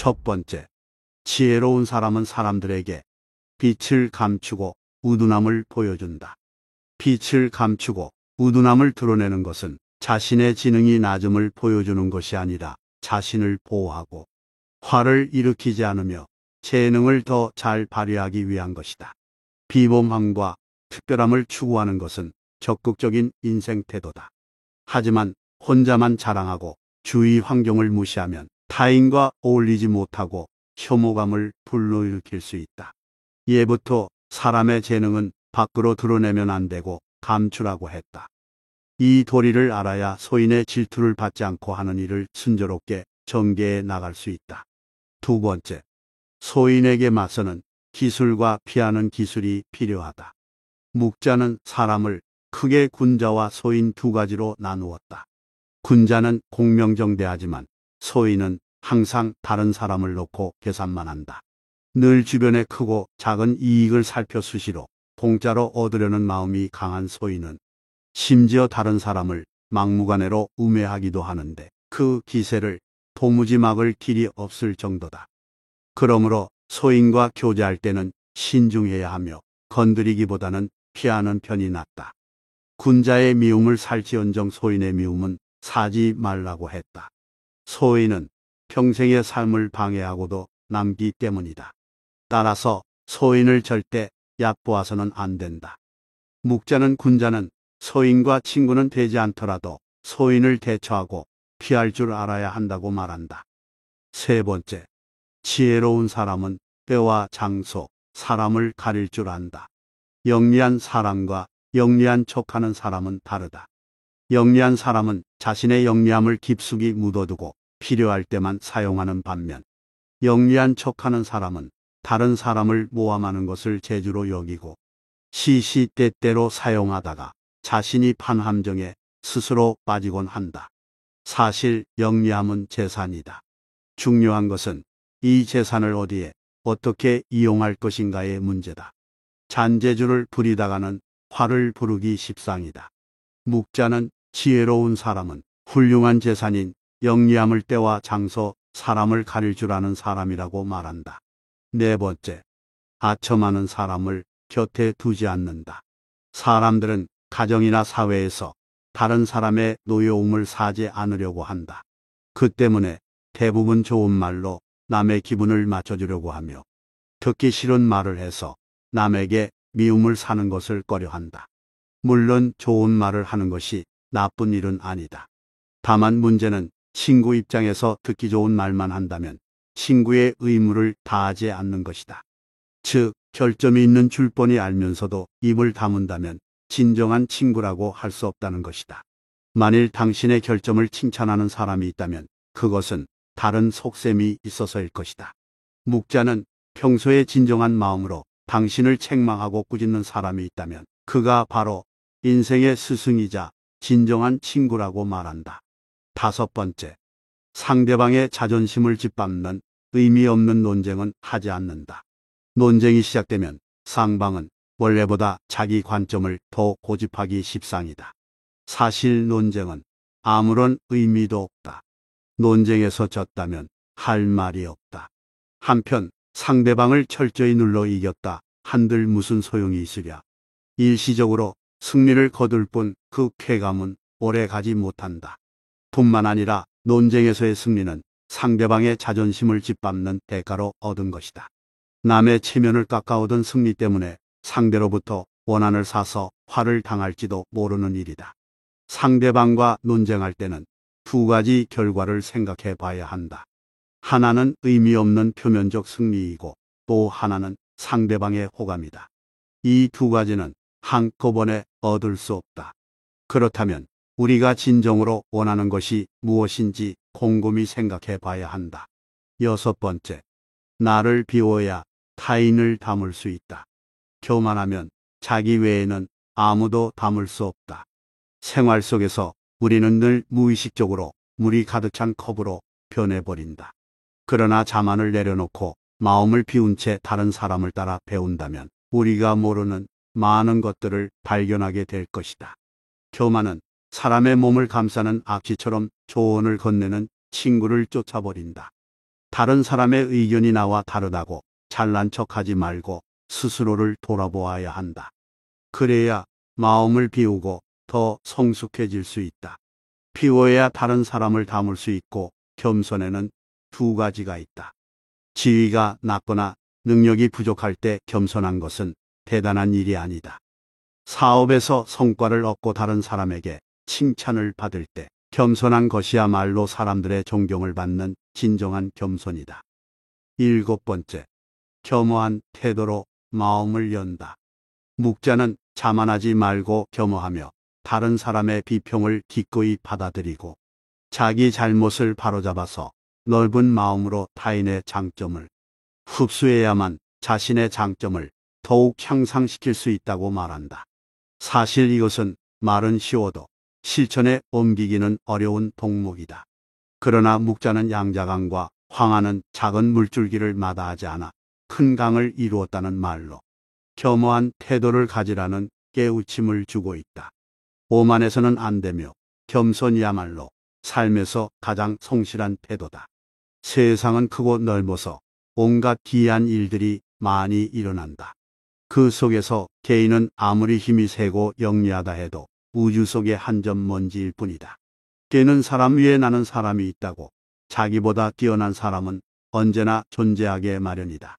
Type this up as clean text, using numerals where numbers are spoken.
첫 번째, 지혜로운 사람은 사람들에게 빛을 감추고 우둔함을 보여준다. 빛을 감추고 우둔함을 드러내는 것은 자신의 지능이 낮음을 보여주는 것이 아니라 자신을 보호하고 화를 일으키지 않으며 재능을 더 잘 발휘하기 위한 것이다. 비범함과 특별함을 추구하는 것은 적극적인 인생 태도다. 하지만 혼자만 자랑하고 주위 환경을 무시하면 타인과 어울리지 못하고 혐오감을 불러일으킬 수 있다. 예부터 사람의 재능은 밖으로 드러내면 안 되고 감추라고 했다. 이 도리를 알아야 소인의 질투를 받지 않고 하는 일을 순조롭게 전개해 나갈 수 있다. 두 번째, 소인에게 맞서는 기술과 피하는 기술이 필요하다. 묵자는 사람을 크게 군자와 소인 두 가지로 나누었다. 군자는 공명정대하지만 소인은 항상 다른 사람을 놓고 계산만 한다. 늘 주변의 크고 작은 이익을 살펴 수시로 공짜로 얻으려는 마음이 강한 소인은 심지어 다른 사람을 막무가내로 우매하기도 하는데 그 기세를 도무지 막을 길이 없을 정도다. 그러므로 소인과 교제할 때는 신중해야 하며 건드리기보다는 피하는 편이 낫다. 군자의 미움을 살지언정 소인의 미움은 사지 말라고 했다. 소인은 평생의 삶을 방해하고도 남기 때문이다. 따라서 소인을 절대 얕보아서는 안 된다. 묵자는 군자는 소인과 친구는 되지 않더라도 소인을 대처하고 피할 줄 알아야 한다고 말한다. 세 번째, 지혜로운 사람은 때와 장소, 사람을 가릴 줄 안다. 영리한 사람과 영리한 척하는 사람은 다르다. 영리한 사람은 자신의 영리함을 깊숙이 묻어두고 필요할 때만 사용하는 반면 영리한 척하는 사람은 다른 사람을 모함하는 것을 재주로 여기고 시시때때로 사용하다가 자신이 판 함정에 스스로 빠지곤 한다. 사실 영리함은 재산이다. 중요한 것은 이 재산을 어디에 어떻게 이용할 것인가의 문제다. 잔재주를 부리다가는 화를 부르기 십상이다. 묵자는 지혜로운 사람은 훌륭한 재산인 영리함을 때와 장소, 사람을 가릴 줄 아는 사람이라고 말한다. 네 번째, 아첨하는 사람을 곁에 두지 않는다. 사람들은 가정이나 사회에서 다른 사람의 노여움을 사지 않으려고 한다. 그 때문에 대부분 좋은 말로 남의 기분을 맞춰주려고 하며 듣기 싫은 말을 해서 남에게 미움을 사는 것을 꺼려한다. 물론 좋은 말을 하는 것이 나쁜 일은 아니다. 다만 문제는 친구 입장에서 듣기 좋은 말만 한다면 친구의 의무를 다하지 않는 것이다. 즉, 결점이 있는 줄 뻔히 알면서도 입을 다문다면 진정한 친구라고 할 수 없다는 것이다. 만일 당신의 결점을 칭찬하는 사람이 있다면 그것은 다른 속셈이 있어서일 것이다. 묵자는 평소에 진정한 마음으로 당신을 책망하고 꾸짖는 사람이 있다면 그가 바로 인생의 스승이자 진정한 친구라고 말한다. 다섯 번째, 상대방의 자존심을 짓밟는 의미 없는 논쟁은 하지 않는다. 논쟁이 시작되면 상방은 원래보다 자기 관점을 더 고집하기 십상이다. 사실 논쟁은 아무런 의미도 없다. 논쟁에서 졌다면 할 말이 없다. 한편 상대방을 철저히 눌러 이겼다 한들 무슨 소용이 있으랴. 일시적으로 승리를 거둘 뿐 그 쾌감은 오래 가지 못한다. 뿐만 아니라 논쟁에서의 승리는 상대방의 자존심을 짓밟는 대가로 얻은 것이다. 남의 체면을 깎아오던 승리 때문에 상대로부터 원한을 사서 화를 당할지도 모르는 일이다. 상대방과 논쟁할 때는 두 가지 결과를 생각해 봐야 한다. 하나는 의미 없는 표면적 승리이고 또 하나는 상대방의 호감이다. 이 두 가지는 한꺼번에 얻을 수 없다. 그렇다면 우리가 진정으로 원하는 것이 무엇인지 곰곰이 생각해 봐야 한다. 여섯 번째, 나를 비워야 타인을 담을 수 있다. 교만하면 자기 외에는 아무도 담을 수 없다. 생활 속에서 우리는 늘 무의식적으로 물이 가득 찬 컵으로 변해버린다. 그러나 자만을 내려놓고 마음을 비운 채 다른 사람을 따라 배운다면 우리가 모르는 많은 것들을 발견하게 될 것이다. 교만은 사람의 몸을 감싸는 악취처럼 조언을 건네는 친구를 쫓아버린다. 다른 사람의 의견이 나와 다르다고 잘난 척하지 말고 스스로를 돌아보아야 한다. 그래야 마음을 비우고 더 성숙해질 수 있다. 비워야 다른 사람을 담을 수 있고 겸손에는 두 가지가 있다. 지위가 낮거나 능력이 부족할 때 겸손한 것은 대단한 일이 아니다. 사업에서 성과를 얻고 다른 사람에게 칭찬을 받을 때 겸손한 것이야말로 사람들의 존경을 받는 진정한 겸손이다. 7번째, 겸허한 태도로 마음을 연다. 묵자는 자만하지 말고 겸허하며 다른 사람의 비평을 기꺼이 받아들이고 자기 잘못을 바로잡아서 넓은 마음으로 타인의 장점을 흡수해야만 자신의 장점을 더욱 향상시킬 수 있다고 말한다. 사실 이것은 말은 쉬워도 실천에 옮기기는 어려운 동목이다. 그러나 묵자는 양자강과 황하는 작은 물줄기를 마다하지 않아 큰 강을 이루었다는 말로 겸허한 태도를 가지라는 깨우침을 주고 있다. 오만해서는 안 되며 겸손이야말로 삶에서 가장 성실한 태도다. 세상은 크고 넓어서 온갖 기이한 일들이 많이 일어난다. 그 속에서 개인은 아무리 힘이 세고 영리하다 해도 우주 속의 한 점 먼지일 뿐이다. 깨는 사람 위에 나는 사람이 있다고 자기보다 뛰어난 사람은 언제나 존재하게 마련이다.